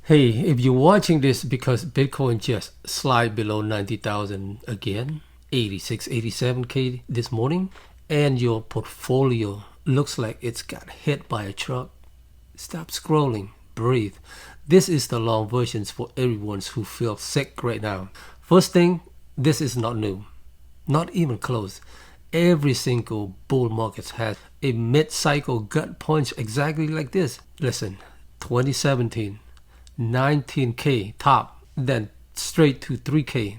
Hey, if you're watching this because Bitcoin just slid below 90,000 again, 86, 87K this morning, and your portfolio looks like it's got hit by a truck, stop scrolling, breathe. This is the long versions for everyone who feels sick right now. First thing, this is not new, not even close. Every single bull market has a mid-cycle gut punch exactly like this. Listen, 2017. 19K top, then straight to 3K.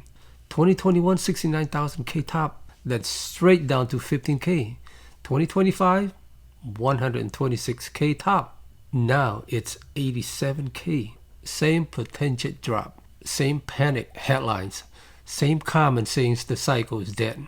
2021, 69,000K top, then straight down to 15K. 2025, 126K top. Now it's 87K. Same potential drop, same panic headlines, same comment saying the cycle is dead.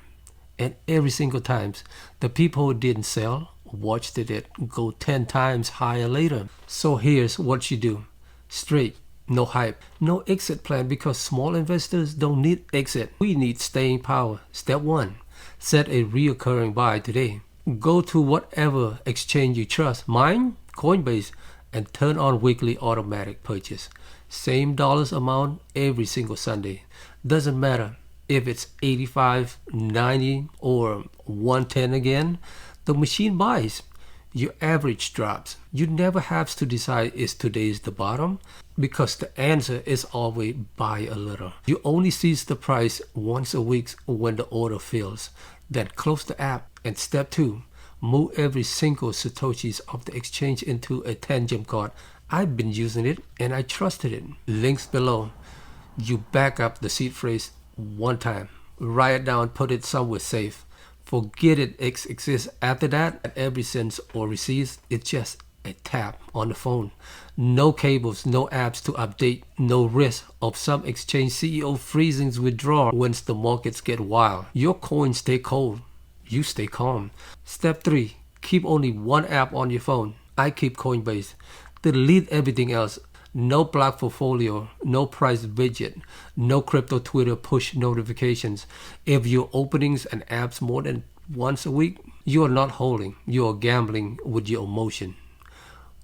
And every single time, the people who didn't sell watched it go 10 times higher later. So here's what you do. Straight, no hype, no exit plan because small investors don't need exit. We need staying power. Step 1. Set a reoccurring buy today. Go to whatever exchange you trust, mine, Coinbase, and turn on weekly automatic purchase. Same dollars amount every single Sunday. Doesn't matter if it's 85, 90, or 110 again. The machine buys. Your average drops. You never have to decide is today's the bottom because the answer is always buy a little. You only see the price once a week when the order fills. Then close the app. And step 2, move every single Satoshis of the exchange into a Tangem card. I've been using it and I trusted it. Links below. You back up the seed phrase one time. Write it down, put it somewhere safe. Forget it exists. After that, every cent or receipts, it's just a tap on the phone. No cables, no apps to update, no risk of some exchange CEO freezing withdrawal once the markets get wild. Your coins stay cold, you stay calm. Step 3, keep only one app on your phone. I keep Coinbase. Delete everything else. No block portfolio, no price widget, no crypto Twitter push notifications. If your openings and apps more than once a week, you are not holding, you are gambling with your emotion.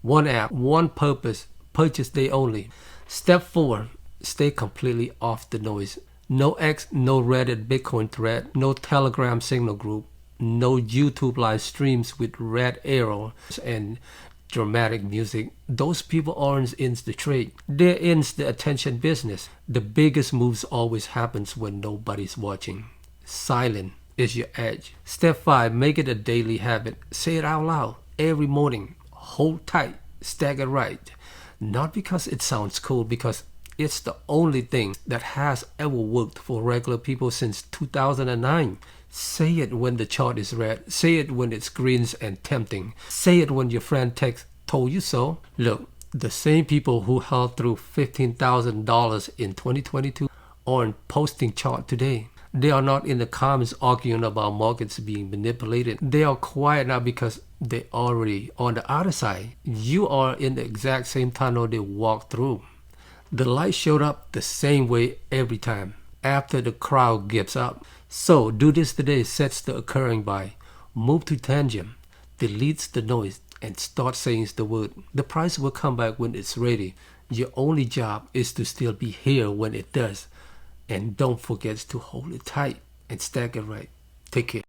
One app, one purpose, purchase day only. Step 4, stay completely off the noise. No X, no Reddit Bitcoin thread, no Telegram signal group, no YouTube live streams with red arrows and dramatic music. Those people aren't in the trade. They're in the attention business. The biggest moves always happens when nobody's watching. Silent is your edge. Step 5, make it a daily habit. Say it out loud every morning. Hold tight, stack it right. Not because it sounds cool, because it's the only thing that has ever worked for regular people since 2009. Say it when the chart is red. Say it when it's green and tempting. Say it when your friend texts, told you so. Look, the same people who held through $15,000 in 2022 aren't posting chart today. They are not in the comments arguing about markets being manipulated. They are quiet now because they're already on the other side. You are in the exact same tunnel they walked through. The light showed up the same way every time after the crowd gives up. So do this today, sets the occurring buy. Move to Tangem, deletes the noise, and start saying the word. The price will come back when it's ready. Your only job is to still be here when it does. And don't forget to hold it tight and stack it right. Take care.